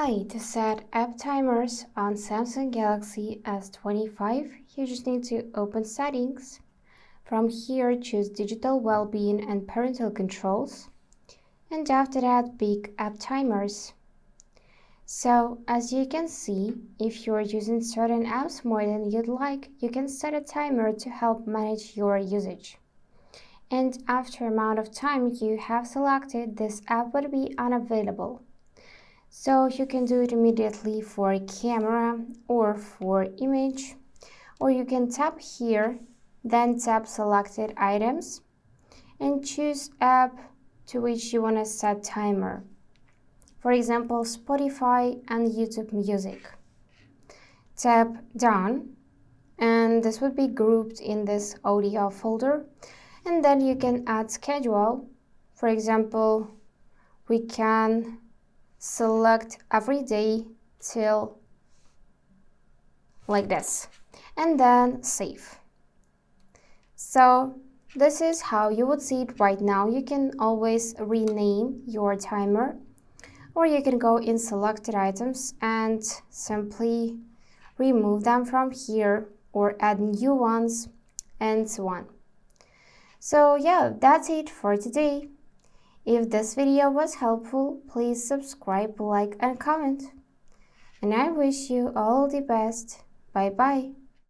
Hi, to set app timers on Samsung Galaxy S25, you just need to open Settings. From here, choose Digital Wellbeing and Parental Controls. And after that, pick App Timers. So, as you can see, if you're using certain apps more than you'd like, you can set a timer to help manage your usage. And after amount of time you have selected, this app will be unavailable. So you can do it immediately for camera or for image, or you can tap here, then tap selected items and choose app to which you want to set timer. For example, Spotify and YouTube Music. Tap done and this would be grouped in this audio folder, and then you can add schedule. For example, we can select every day till like this and then save. So this is how you would see it right now. You can always rename your timer, or you can go in selected items and simply remove them from here or add new ones and so on. So yeah, that's it for today. If this video was helpful, please subscribe, like and comment. And I wish you all the best. Bye bye.